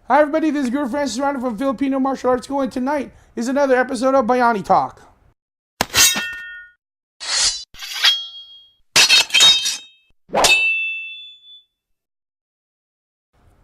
Hi everybody, this is Guro Francis from Filipino Martial Arts School, and tonight is another episode of Bayani Talk.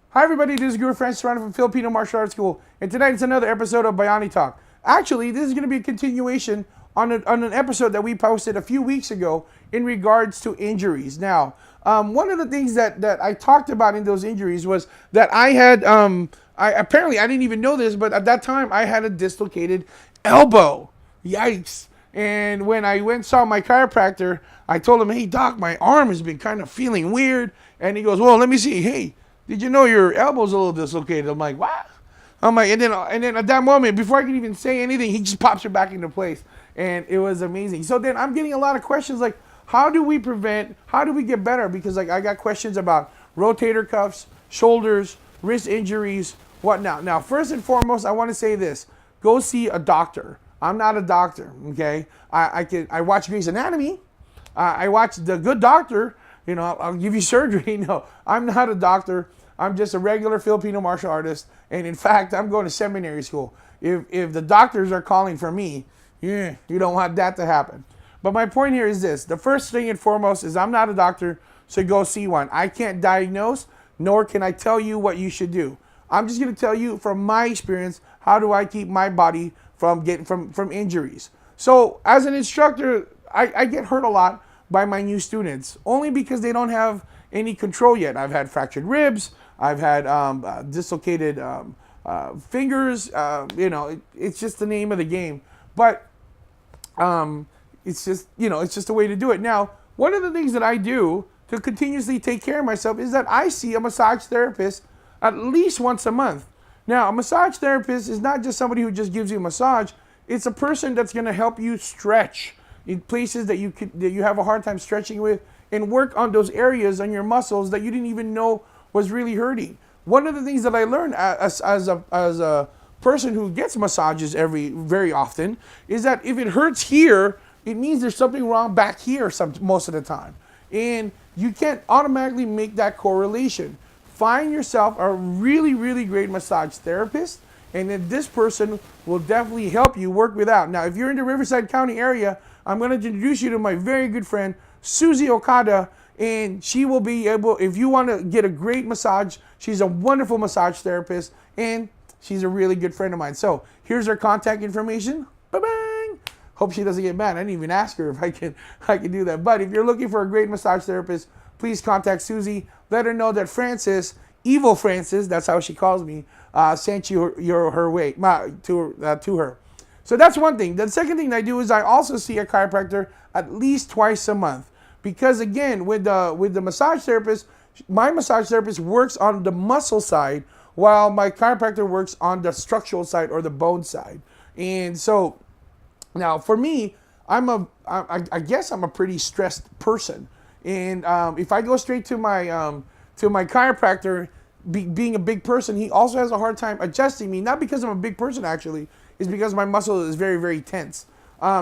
Hi everybody, this is Guro Francis from Filipino Martial Arts School, and tonight is another episode of Bayani Talk. Actually, this is going to be a continuation on an episode that we posted a few weeks ago in regards to injuries. Now, one of the things that I talked about in those injuries was that I had, I didn't even know this, but at that time I had a dislocated elbow. Yikes. And when I went and saw my chiropractor, I told him, hey doc, my arm has been kind of feeling weird. And he goes, well, let me see. Hey, did you know your elbow's a little dislocated? I'm like, what? I'm like, and then at that moment, before I can even say anything, he just pops it back into place. And it was amazing. So then I'm getting a lot of questions like, how do we get better? Because like I got questions about rotator cuffs, shoulders, wrist injuries, whatnot. Now, first and foremost, I want to say this. Go see a doctor. I'm not a doctor, okay? I watch Grey's Anatomy. I watch The Good Doctor. You know, I'll give you surgery. No, I'm not a doctor. I'm just a regular Filipino martial artist. And in fact, I'm going to seminary school. If the doctors are calling for me, yeah, you don't want that to happen. But my point here is this. The first thing and foremost is I'm not a doctor, so go see one. I can't diagnose, nor can I tell you what you should do. I'm just going to tell you from my experience, how do I keep my body from getting from injuries. So as an instructor, I get hurt a lot by my new students, only because they don't have any control yet. I've had fractured ribs. I've had dislocated fingers. It's just the name of the game. But it's just a way to do it. Now, one of the things that I do to continuously take care of myself is that I see a massage therapist at least once a month. Now, a massage therapist is not just somebody who just gives you a massage. It's a person that's going to help you stretch in places that you have a hard time stretching with, and work on those areas on your muscles that you didn't even know was really hurting. One of the things that I learned as a person who gets massages very often is that if it hurts here, it means there's something wrong back here most of the time. And you can't automatically make that correlation. Find yourself a really, really great massage therapist, and then this person will definitely help you work without. Now, if you're in the Riverside County area, I'm going to introduce you to my very good friend, Susie Okada, and she will be able, if you want to get a great massage, she's a wonderful massage therapist, and she's a really good friend of mine. So here's her contact information. Bye-bye. Hope she doesn't get mad. I didn't even ask her if I can do that. But if you're looking for a great massage therapist, please contact Susie. Let her know that Francis, Evil Francis, that's how she calls me, sent you her way to her. So that's one thing. The second thing I do is I also see a chiropractor at least twice a month. Because again, with the massage therapist, my massage therapist works on the muscle side, while my chiropractor works on the structural side or the bone side. And so now for me, I guess I'm a pretty stressed person. And if I go straight to my chiropractor, being a big person, he also has a hard time adjusting me. Not because I'm a big person, actually. It's because my muscle is very, very tense.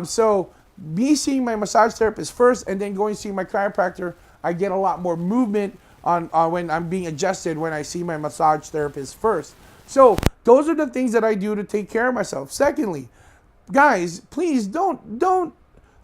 So me seeing my massage therapist first and then going to see my chiropractor, I get a lot more movement on when I'm being adjusted when I see my massage therapist first. So those are the things that I do to take care of myself. Secondly, guys, please don't.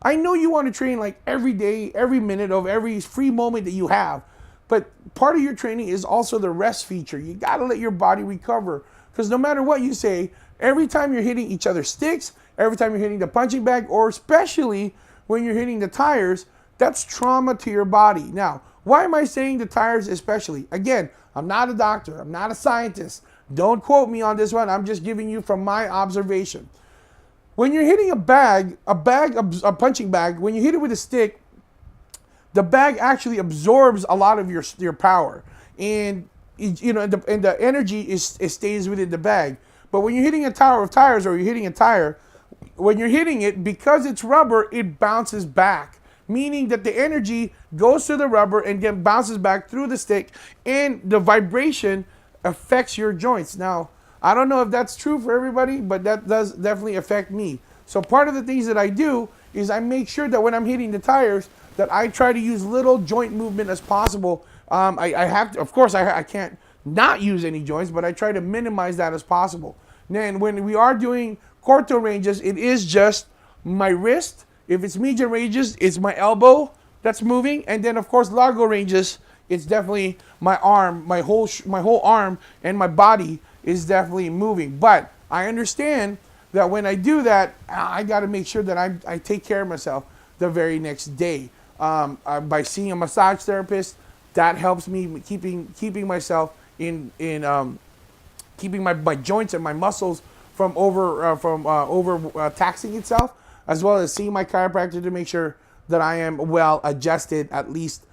I know you want to train like every day, every minute of every free moment that you have. But part of your training is also the rest feature. You got to let your body recover. Because no matter what you say, every time you're hitting each other's sticks, every time you're hitting the punching bag, or especially when you're hitting the tires, that's trauma to your body. Now, why am I saying the tires especially? Again, I'm not a doctor. I'm not a scientist. Don't quote me on this one. I'm just giving you from my observation. When you're hitting a punching bag, when you hit it with a stick, the bag actually absorbs a lot of your power, and the energy stays within the bag. But when you're hitting a tower of tires, or you're hitting a tire, when you're hitting it, because it's rubber, it bounces back, meaning that the energy goes to the rubber and then bounces back through the stick, and the vibration affects your joints. Now, I don't know if that's true for everybody, but that does definitely affect me. So part of the things that I do is I make sure that when I'm hitting the tires, that I try to use little joint movement as possible. I have to, of course, I can't not use any joints, but I try to minimize that as possible. Then when we are doing corto ranges, it is just my wrist. If it's medium ranges, it's my elbow that's moving, and then of course largo ranges, it's definitely my arm, my whole arm and my body is definitely moving. But I understand that when I do that, I got to make sure that I take care of myself the very next day. By seeing a massage therapist, that helps me keeping myself in keeping my joints and my muscles from over taxing itself, as well as seeing my chiropractor to make sure that I am well adjusted, at least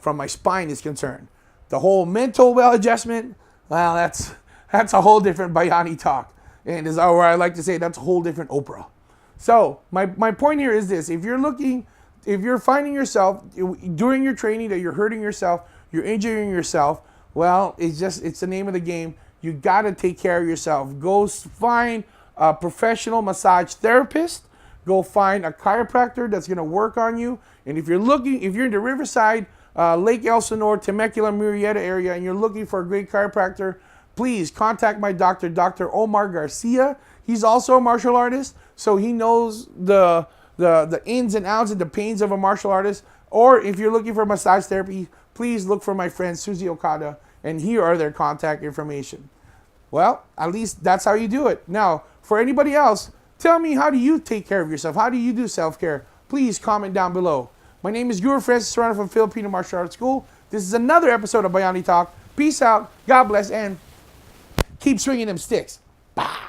from my spine is concerned. The whole mental well adjustment, well, that's a whole different Bayani talk, and is where I like to say that's a whole different Oprah. So my point here is this: if you're finding yourself during your training that you're hurting yourself, you're injuring yourself, well, it's the name of the game. You got to take care of yourself. Go find a professional massage therapist. Go find a chiropractor that's going to work on you. And if you're in the Riverside, Lake Elsinore, Temecula, Murrieta area, and you're looking for a great chiropractor, please contact my doctor, Dr. Omar Garcia. He's also a martial artist, so he knows the ins and outs and the pains of a martial artist. Or if you're looking for massage therapy, please look for my friend Susie Okada, and here are their contact information. Well, at least that's how you do it. Now, for anybody else, tell me, how do you take care of yourself? How do you do self-care? Please comment down below. My name is Guro Francis from Filipino Martial Arts School. This is another episode of Bayani Talk. Peace out, God bless, and keep swinging them sticks. Bah!